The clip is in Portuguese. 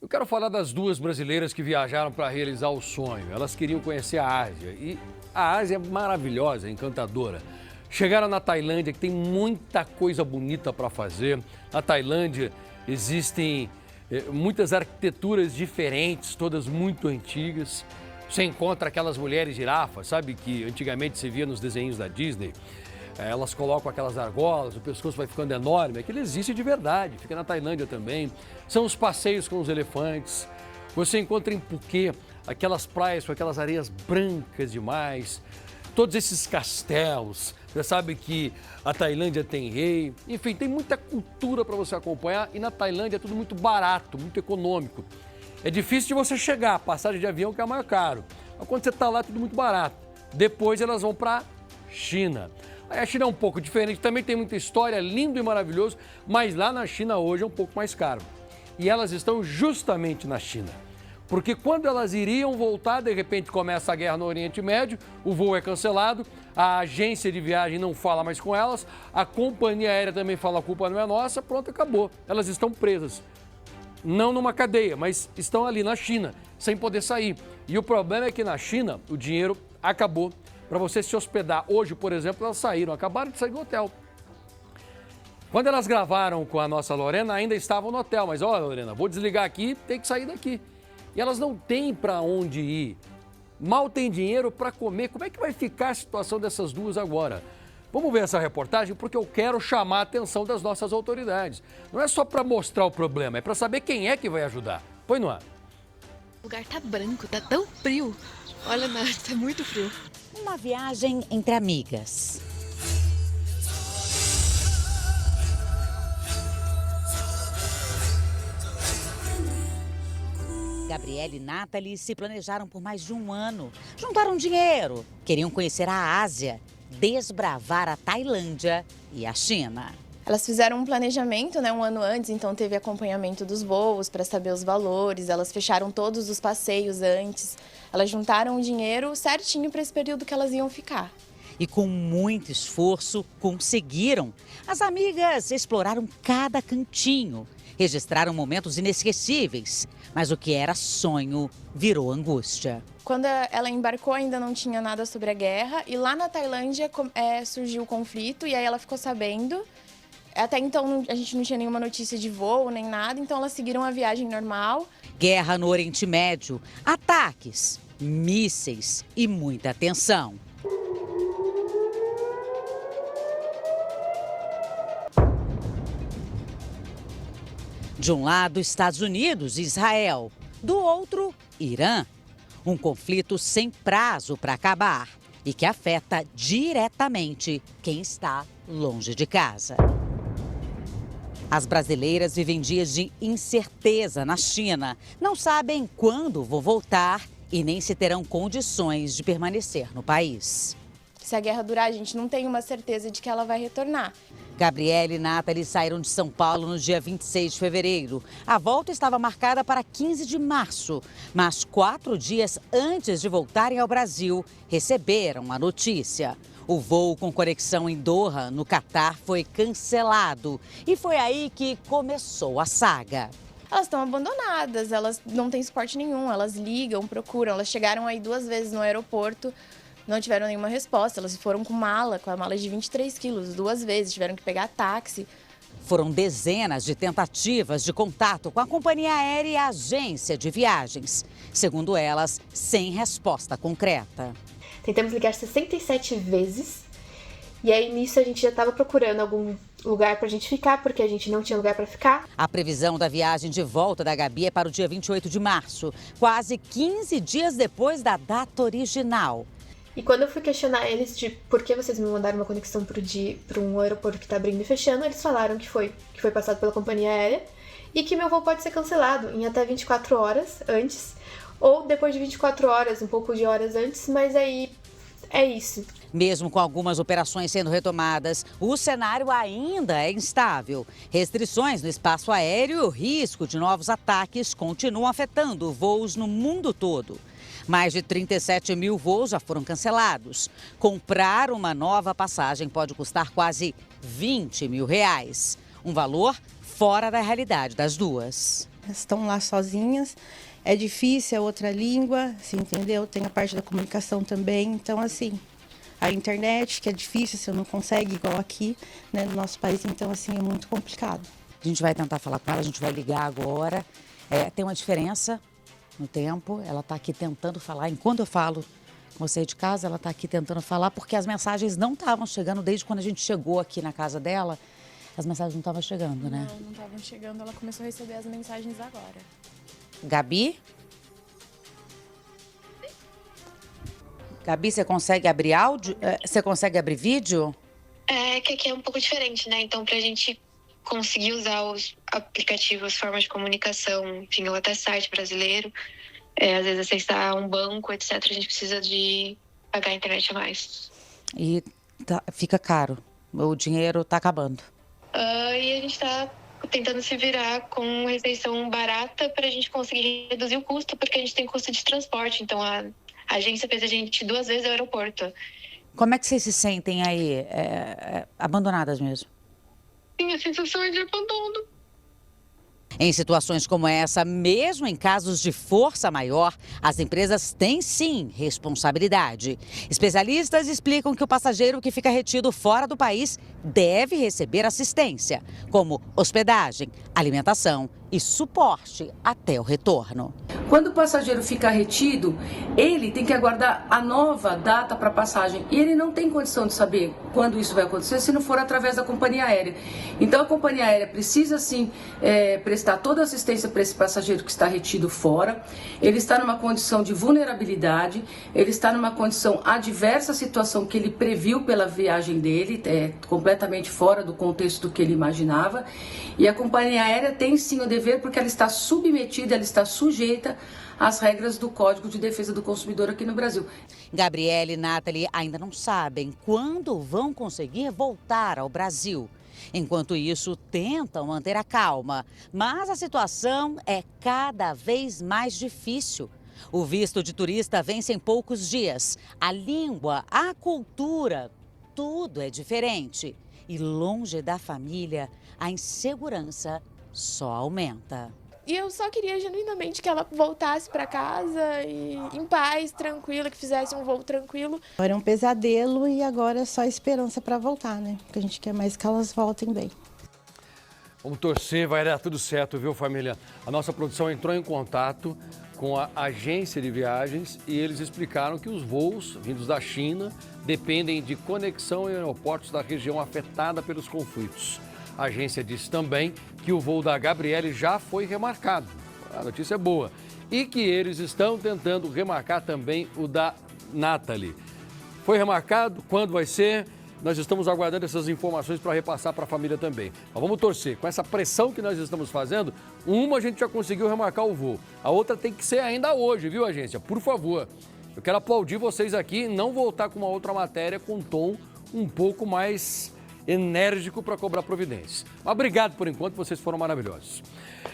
Eu quero falar das duas brasileiras que viajaram para realizar o sonho. Elas queriam conhecer a Ásia e a Ásia é maravilhosa, encantadora. Chegaram na Tailândia, que tem muita coisa bonita para fazer. Na Tailândia existem muitas arquiteturas diferentes, todas muito antigas. Você encontra aquelas mulheres girafas, sabe, que antigamente se via nos desenhos da Disney. Elas colocam aquelas argolas, o pescoço vai ficando enorme. Aquilo existe de verdade, fica na Tailândia também. São os passeios com os elefantes. Você encontra em Phuket aquelas praias com aquelas areias brancas demais. Todos esses castelos. Você sabe que a Tailândia tem rei. Enfim, tem muita cultura para você acompanhar. E na Tailândia é tudo muito barato, muito econômico. É difícil de você chegar, a passagem de avião que é mais caro. Mas quando você está lá, é tudo muito barato. Depois elas vão para a China. Aí a China é um pouco diferente, também tem muita história, lindo e maravilhoso, mas lá na China hoje é um pouco mais caro. E elas estão justamente na China. Porque quando elas iriam voltar, de repente começa a guerra no Oriente Médio, o voo é cancelado, a agência de viagem não fala mais com elas, a companhia aérea também fala a culpa não é nossa, pronto, acabou. Elas estão presas. Não numa cadeia, mas estão ali na China, sem poder sair. E o problema é que na China o dinheiro acabou. Para você se hospedar hoje, por exemplo, elas acabaram de sair do hotel. Quando elas gravaram com a nossa Lorena, ainda estavam no hotel, mas olha, Lorena, vou desligar aqui, tem que sair daqui. E elas não têm para onde ir, mal tem dinheiro para comer. Como é que vai ficar a situação dessas duas agora? Vamos ver essa reportagem porque eu quero chamar a atenção das nossas autoridades. Não é só para mostrar o problema, é para saber quem é que vai ajudar. Põe no ar. O lugar tá branco, tá tão frio. Olha, tá muito frio. Uma viagem entre amigas. Gabriele e Nathalie se planejaram por mais de um ano. Juntaram dinheiro, queriam conhecer a Ásia, desbravar a Tailândia e a China. Elas fizeram um planejamento, um ano antes, então teve acompanhamento dos voos para saber os valores, elas fecharam todos os passeios antes, elas juntaram o dinheiro certinho para esse período que elas iam ficar. E com muito esforço, conseguiram. As amigas exploraram cada cantinho, registraram momentos inesquecíveis, mas o que era sonho virou angústia. Quando ela embarcou, ainda não tinha nada sobre a guerra, e lá na Tailândia surgiu o conflito, e aí ela ficou sabendo. Até então a gente não tinha nenhuma notícia de voo nem nada, então elas seguiram a viagem normal. Guerra no Oriente Médio, ataques, mísseis e muita tensão. De um lado, Estados Unidos e Israel. Do outro, Irã. Um conflito sem prazo para acabar e que afeta diretamente quem está longe de casa. As brasileiras vivem dias de incerteza na China. Não sabem quando vão voltar e nem se terão condições de permanecer no país. Se a guerra durar, a gente não tem uma certeza de que ela vai retornar. Gabriele e Nathalie saíram de São Paulo no dia 26 de fevereiro. A volta estava marcada para 15 de março, mas 4 dias antes de voltarem ao Brasil, receberam a notícia. O voo com conexão em Doha, no Catar, foi cancelado. E foi aí que começou a saga. Elas estão abandonadas, elas não têm suporte nenhum, elas ligam, procuram. Elas chegaram aí 2 vezes no aeroporto, não tiveram nenhuma resposta. Elas foram com a mala de 23 quilos, 2 vezes, tiveram que pegar táxi. Foram dezenas de tentativas de contato com a companhia aérea e a agência de viagens. Segundo elas, sem resposta concreta. Tentamos ligar 67 vezes e aí nisso a gente já estava procurando algum lugar para a gente ficar, porque a gente não tinha lugar para ficar. A previsão da viagem de volta da Gabi é para o dia 28 de março, quase 15 dias depois da data original. E quando eu fui questionar eles de por que vocês me mandaram uma conexão para um aeroporto que está abrindo e fechando, eles falaram que foi passado pela companhia aérea e que meu voo pode ser cancelado em até 24 horas antes, ou depois de 24 horas, um pouco de horas antes, mas aí é isso. Mesmo com algumas operações sendo retomadas, o cenário ainda é instável. Restrições no espaço aéreo e o risco de novos ataques continuam afetando voos no mundo todo. Mais de 37 mil voos já foram cancelados. Comprar uma nova passagem pode custar quase R$ 20 mil. Um valor fora da realidade das duas. Estão lá sozinhas, é difícil, é outra língua, assim, entendeu? Tem a parte da comunicação também, então assim, a internet que é difícil, você não consegue igual aqui, né, no nosso país, então assim, é muito complicado. A gente vai tentar falar com ela, a gente vai ligar agora. Tem uma diferença no tempo, ela está aqui tentando falar, enquanto eu falo com você de casa, ela está aqui tentando falar, porque as mensagens não estavam chegando desde quando a gente chegou aqui na casa dela. As mensagens não estavam chegando, né? Não estavam chegando, ela começou a receber as mensagens agora. Gabi? Gabi, você consegue abrir áudio? Você consegue abrir vídeo? É que aqui é um pouco diferente, né? Então, pra gente conseguir usar os aplicativos, formas de comunicação, enfim, ou até site brasileiro, às vezes acessar um banco, etc., a gente precisa de pagar a internet a mais. E fica caro, o dinheiro tá acabando. E a gente tá tentando se virar com refeição barata pra gente conseguir reduzir o custo, porque a gente tem custo de transporte, então a agência fez a gente 2 vezes ao aeroporto. Como é que vocês se sentem aí, abandonadas mesmo? Sim, a sensação é de abandono. Em situações como essa, mesmo em casos de força maior, as empresas têm sim responsabilidade. Especialistas explicam que o passageiro que fica retido fora do país deve receber assistência, como hospedagem, alimentação e suporte até o retorno. Quando o passageiro fica retido, ele tem que aguardar a nova data para passagem e ele não tem condição de saber quando isso vai acontecer se não for através da companhia aérea. Então a companhia aérea precisa sim prestar toda a assistência para esse passageiro que está retido fora. Ele está numa condição de vulnerabilidade, ele está numa condição adversa à situação que ele previu pela viagem dele, completamente fora do contexto que ele imaginava. E a companhia aérea tem sim o dever, porque ela está submetida, ela está sujeita às regras do Código de Defesa do Consumidor aqui no Brasil. Gabriela e Nathalie ainda não sabem quando vão conseguir voltar ao Brasil. Enquanto isso, tentam manter a calma, mas a situação é cada vez mais difícil. O visto de turista vence em poucos dias. A língua, a cultura, tudo é diferente. E longe da família, a insegurança só aumenta. E eu só queria genuinamente que ela voltasse para casa e em paz, tranquila, que fizesse um voo tranquilo. Era um pesadelo e agora é só esperança para voltar, né? Porque a gente quer mais que elas voltem bem. Vamos torcer, vai dar tudo certo, viu, família? A nossa produção entrou em contato com a agência de viagens e eles explicaram que os voos vindos da China dependem de conexão em aeroportos da região afetada pelos conflitos. A agência disse também que o voo da Gabriele já foi remarcado. A notícia é boa. E que eles estão tentando remarcar também o da Nathalie. Foi remarcado? Quando vai ser? Nós estamos aguardando essas informações para repassar para a família também. Mas vamos torcer. Com essa pressão que nós estamos fazendo, uma a gente já conseguiu remarcar o voo. A outra tem que ser ainda hoje, viu, agência? Por favor. Eu quero aplaudir vocês aqui e não voltar com uma outra matéria com um tom um pouco mais enérgico para cobrar providências. Mas obrigado por enquanto, vocês foram maravilhosos.